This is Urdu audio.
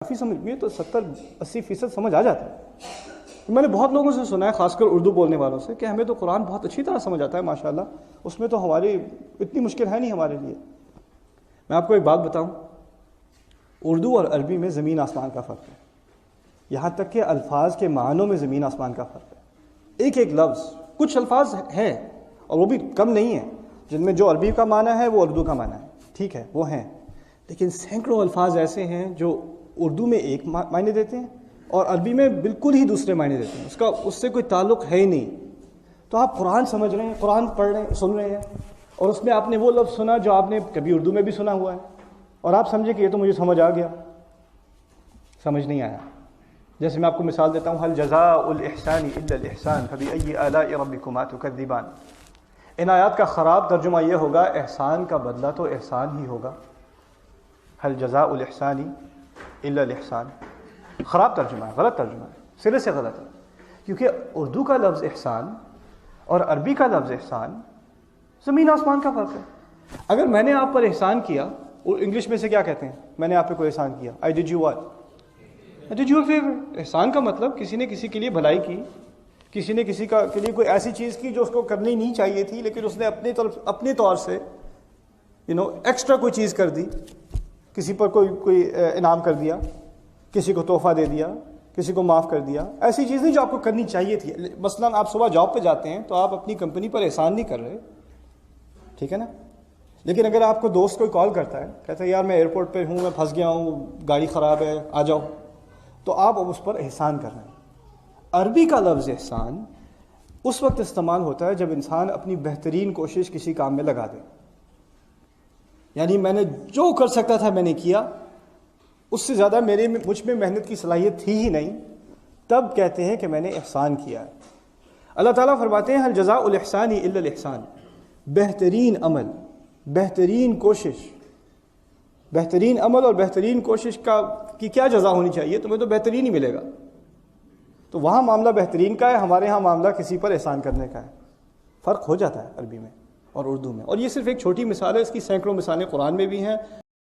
کافی سمجھ میں تو 70-80% سمجھ آ جاتا ہے۔ میں نے بہت لوگوں سے سنا ہے، خاص کر اردو بولنے والوں سے، کہ ہمیں تو قرآن بہت اچھی طرح سمجھ آتا ہے ماشاءاللہ، اس میں تو ہماری اتنی مشکل ہے نہیں ہمارے لیے۔ میں آپ کو ایک بات بتاؤں، اردو اور عربی میں زمین آسمان کا فرق ہے، یہاں تک کہ الفاظ کے معنوں میں زمین آسمان کا فرق ہے۔ ایک ایک لفظ، کچھ الفاظ ہیں اور وہ بھی کم نہیں ہیں جن میں جو عربی کا معنی ہے وہ اردو کا معنی ہے، ٹھیک ہے وہ ہیں، لیکن سینکڑوں الفاظ ایسے ہیں جو اردو میں ایک معنی دیتے ہیں اور عربی میں بالکل ہی دوسرے معنی دیتے ہیں، اس سے کوئی تعلق ہے ہی نہیں۔ تو آپ قرآن سمجھ رہے ہیں، قرآن پڑھ رہے ہیں، سن رہے ہیں، اور اس میں آپ نے وہ لفظ سنا جو آپ نے کبھی اردو میں بھی سنا ہوا ہے، اور آپ سمجھے کہ یہ تو مجھے سمجھ آ گیا، سمجھ نہیں آیا۔ جیسے میں آپ کو مثال دیتا ہوں، هل جزاء الاحسان الا الاحسان فبأي آلاء ربكما تكذبان۔ ان آیات کا خراب ترجمہ یہ ہوگا، احسان کا بدلہ تو احسان ہی ہوگا، هل جزاء الاحسان الا الاحسان، خراب ترجمہ ہے، غلط ترجمہ ہے، سرے سے غلط ہے، کیونکہ اردو کا لفظ احسان اور عربی کا لفظ احسان زمین آسمان کا فرق ہے۔ اگر میں نے آپ پر احسان کیا، اور انگلش میں سے کیا کہتے ہیں، میں نے آپ پہ کوئی احسان کیا، I did you what? I did you a favor۔ احسان کا مطلب کسی نے کسی کے لیے بھلائی کی، کسی نے کسی کے لیے کوئی ایسی چیز کی جو اس کو کرنی نہیں چاہیے تھی، لیکن اس نے اپنے طور سے ایکسٹرا کوئی چیز کر دی، کسی پر کوئی انعام کر دیا، کسی کو تحفہ دے دیا، کسی کو معاف کر دیا، ایسی چیز نہیں جو آپ کو کرنی چاہیے تھی۔ مثلا آپ صبح جاب پہ جاتے ہیں تو آپ اپنی کمپنی پر احسان نہیں کر رہے، ٹھیک ہے نا، لیکن اگر آپ کو دوست کوئی کال کرتا ہے، کہتا ہے یار میں ایئرپورٹ پہ ہوں، میں پھنس گیا ہوں، گاڑی خراب ہے، آ جاؤ، تو آپ اس پر احسان کر رہے ہیں۔ عربی کا لفظ احسان اس وقت استعمال ہوتا ہے جب انسان اپنی بہترین کوشش کسی کام میں لگا دے، یعنی میں نے جو کر سکتا تھا میں نے کیا، اس سے زیادہ مجھ میں محنت کی صلاحیت تھی ہی نہیں، تب کہتے ہیں کہ میں نے احسان کیا ہے۔ اللہ تعالیٰ فرماتے ہیں هل جزاء الاحسان الا الاحسان، بہترین عمل، بہترین کوشش، بہترین عمل اور بہترین کوشش کی کیا جزا ہونی چاہیے، تمہیں تو بہترین ہی ملے گا۔ تو وہاں معاملہ بہترین کا ہے، ہمارے ہاں معاملہ کسی پر احسان کرنے کا ہے، فرق ہو جاتا ہے عربی میں اور اردو میں۔ اور یہ صرف ایک چھوٹی مثال ہے، اس کی سینکڑوں مثالیں قرآن میں بھی ہیں۔